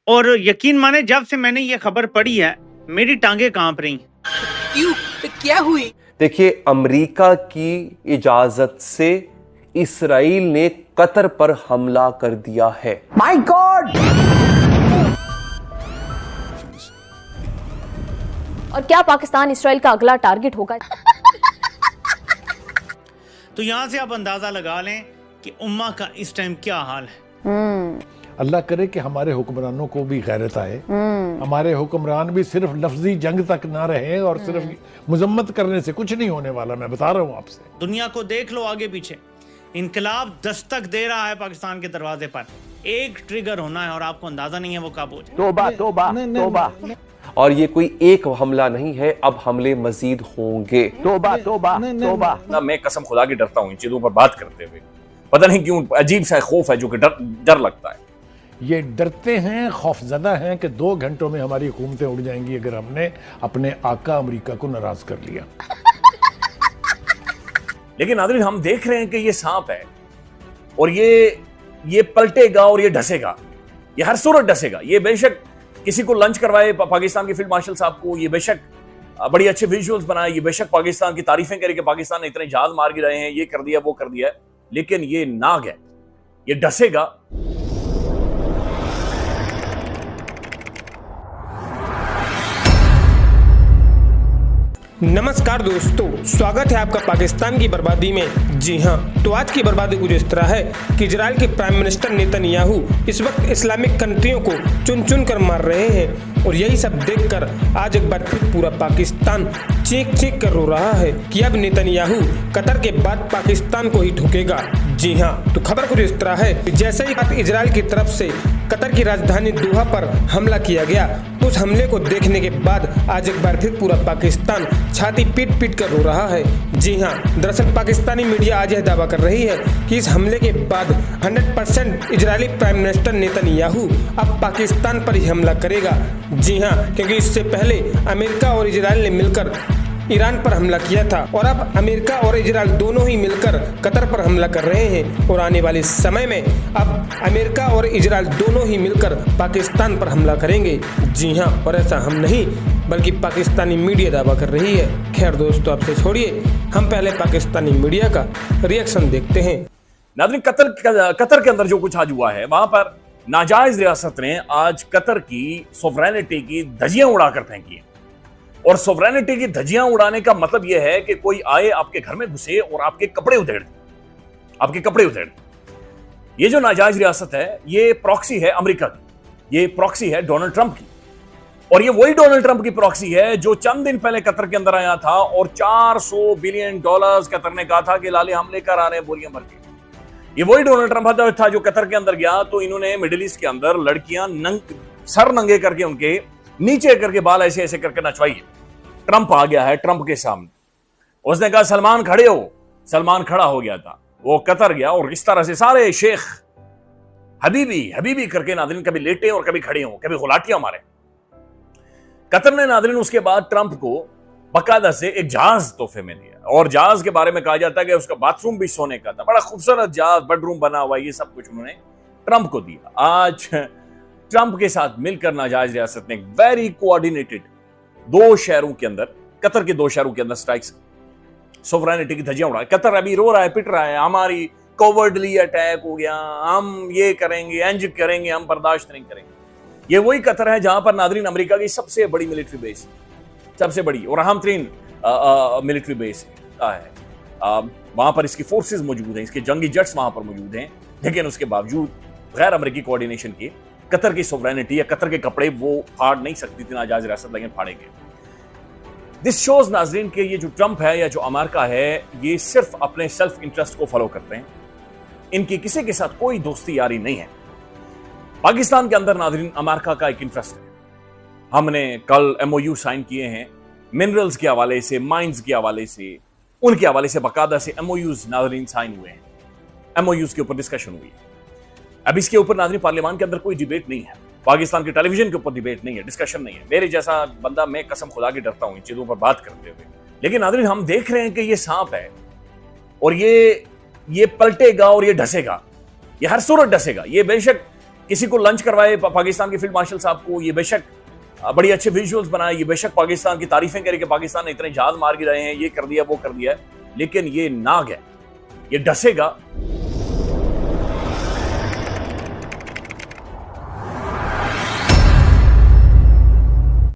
और यकीन माने जब से मैंने ये खबर पढ़ी है मेरी टांगे कांप रही। क्यों? क्या हुई? देखिए, अमेरिका की इजाजत से इसराइल ने कतर पर हमला कर दिया है। My God! और क्या पाकिस्तान इसराइल का अगला टारगेट होगा? तो यहां से आप अंदाजा लगा लें कि उम्मा का इस टाइम क्या हाल है। अल्लाह करे कि हमारे हुक्मरानों को भी गैरत आए, हमारे हुक्मरान भी सिर्फ लफ्जी जंग तक ना रहे और सिर्फ मुजम्मत करने से कुछ नहीं होने वाला। मैं बता रहा हूँ आपसे। दुनिया को देख लो आगे पीछे, इनकलाब दस्तक दे रहा है पाकिस्तान के दरवाजे पर। एक ट्रिगर होना है और आपको अंदाजा नहीं है वो कब हो जाए। तौबा तौबा तौबा। और ये कोई एक हमला नहीं है, अब हमले मजीद होंगे। तौबा तौबा तौबा। ना, मैं कसम खुदा की डरता हूँ इन चीजों पर बात करते हुए। पता नहीं क्यों अजीब सा खौफ है जो कि डर लगता है। ये डरते हैं, खौफजदा हैं कि 2 घंटों में हमारी हुकूमतें उड़ जाएंगी अगर हमने अपने आका अमेरिका को नाराज कर लिया। लेकिन नाज़रीन, हम देख रहे हैं कि ये सांप है और ये पलटेगा और ये ढसेगा, ये हर सूरत ढसेगा। ये बेशक किसी को लंच करवाए पाकिस्तान के फील्ड मार्शल साहब को, ये बेशक बड़ी अच्छे विजुअल्स बनाए, ये बेशक पाकिस्तान की तारीफें करे कि पाकिस्तान ने इतने जहाज मार गिराए हैं, ये कर दिया वो कर दिया, लेकिन ये नाग है, ये ढसेगा। नमस्कार दोस्तों, स्वागत है आपका पाकिस्तान की बर्बादी में। जी हाँ, तो आज की बर्बादी कुछ इस तरह है कि इजराइल के प्राइम मिनिस्टर नेतन्याहू इस वक्त इस्लामिक कंट्रियों को चुन चुन कर मार रहे हैं और यही सब देखकर आज एक बार फिर पूरा पाकिस्तान चीख चीख कर रो रहा है कि अब नेतन्याहू कतर के बाद पाकिस्तान को ही ठोकेगा। जी हाँ, तो खबर कुछ इस तरह है कि जैसे ही इजराइल की तरफ से कतर की राजधानी दोहा पर हमला किया गया, तो उस हमले को देखने के बाद आज एक बार फिर पूरा पाकिस्तान छाती पीट पीट कर रो रहा है। जी हाँ, दरअसल पाकिस्तानी मीडिया आज यह दावा कर रही है कि इस हमले के बाद 100% इजरायली प्राइम मिनिस्टर नेतन्याहू अब पाकिस्तान पर ही हमला करेगा। जी हाँ, क्योंकि इससे पहले अमेरिका और इजराइल ने मिलकर ईरान पर हमला किया था और अब अमेरिका और इजराइल दोनों ही मिलकर कतर पर हमला कर रहे हैं और आने वाले समय में अब अमेरिका और इजराइल दोनों ही मिलकर पाकिस्तान पर हमला करेंगे। जी हाँ, और ऐसा हम नहीं बल्कि पाकिस्तानी मीडिया दावा कर रही है। खैर दोस्तों, आपसे छोड़िए, हम पहले पाकिस्तानी मीडिया का रिएक्शन देखते हैं। नाज़रीन, कतर के अंदर जो कुछ आज हुआ है, वहां पर नाजायज रियासत ने आज कतर की सोवरेनिटी की धज्जियां उड़ाकर फेंकी है। और सोवरेनिटी की धज्जियां उड़ाने का मतलब यह है कि कोई आए आपके घर में घुसे और आपके कपड़े उधेड़ दे। ये जो नाजायज रियासत है, ये प्रॉक्सी है अमेरिका की, ये प्रॉक्सी है डोनाल्ड ट्रंप की। और ये वही डोनाल्ड ट्रंप की प्रॉक्सी है जो चंद दिन पहले कतर के अंदर आया था और $400 बिलियन कतर ने कहा था कि लाले हम लेकर आ रहे हैं बोरियां भर के। ये वही डोनाल्ड ट्रंप था जो कतर के अंदर गया तो इन्होंने मिडिल ईस्ट के अंदर लड़कियां सर नंगे करके उनके नीचे करके बाल ऐसे ऐसे करके नचवाई है। ट्रंप आ गया है ट्रंप के सामने, उसने कहा सलमान खड़े हो। सलमान खड़ा हो गया था, वो कतर गया और इस तरह से सारे शेख हबीबी करके नाज़रीन कभी लेटे और कभी खड़े हो, कभी गुलाटियां मारे। कतर ने नाज़रीन उसके बाद ट्रंप को बकायदा से एक जहाज तोहफे में दिया और जहाज के बारे में कहा जाता है कि उसका बाथरूम भी सोने का था, बड़ा खूबसूरत जहाज, बेडरूम बना हुआ, ये सब कुछ उन्होंने ट्रंप को दिया। आज ट्रंप के साथ मिलकर नाजायज रियासत ने वेरी कोऑर्डिनेटेड 2 शहरों के अंदर, कतर के 2 शहरों के अंदर स्ट्राइक्स, सोवरेनिटी की धज्जियां उड़ाई। कतर अभी रो रहा है, पिट रहा है, हमारी कोवर्डली अटैक हो गया, हम ये करेंगे, एंज करेंगे, हम बर्दाश्त नहीं करेंगे। ये वही कतर है जहां पर नाज़रीन अमेरिका की सबसे बड़ी मिलिट्री बेस, सबसे बड़ी और अहम तरीन मिलिट्री बेस है। वहां पर इसकी फोर्सेस मौजूद हैं, इसके जंगी जेट्स वहां पर मौजूद हैं, लेकिन उसके बावजूद गैर अमेरिकी कोऑर्डिनेशन के कतर की सोवरेनिटी या कतर के कपड़े वो फाड़ नहीं सकती थी नाजायज रियासत, लेकिन फाड़ेंगे। दिस शोज नाज़रीन के ये जो ट्रंप है या जो अमेरिका है, ये सिर्फ अपने सेल्फ इंटरेस्ट को फॉलो करते हैं, इनकी किसी के साथ कोई दोस्ती यारी नहीं है। पाकिस्तान के अंदर नाज़रीन अमेरिका का एक इंटरेस्ट है। हमने कल MOU साइन किए हैं मिनरल्स के हवाले से, माइंस के हवाले से, उनके हवाले से बाकायदा से MOUs नाज़रीन साइन हुए हैं। MOUs के ऊपर डिस्कशन हुई है। अब इसके ऊपर नाज़रीन पार्लियामान के अंदर कोई डिबेट नहीं है, पाकिस्तान के टेलीविजन के ऊपर डिबेट नहीं है, डिस्कशन नहीं है। मेरे जैसा बंदा, मैं कसम खुदा की डरता हूं इन चीजों पर बात करते हुए। लेकिन नाज़रीन, हम देख रहे हैं कि ये सांप है और ये पलटेगा और ये ढसेगा, ये हर सूरत ढसेगा। ये बेशक किसी को लंच करवाए पाकिस्तान के फील्ड मार्शल साहब को, ये बेशक बड़ी अच्छे विजुअल्स बनाए, ये बेशक पाकिस्तान की तारीफें करे कि पाकिस्तान ने इतने जहाज मार गिराए हैं, ये कर दिया वो कर दिया है, लेकिन ये नाग है, ये डसेगा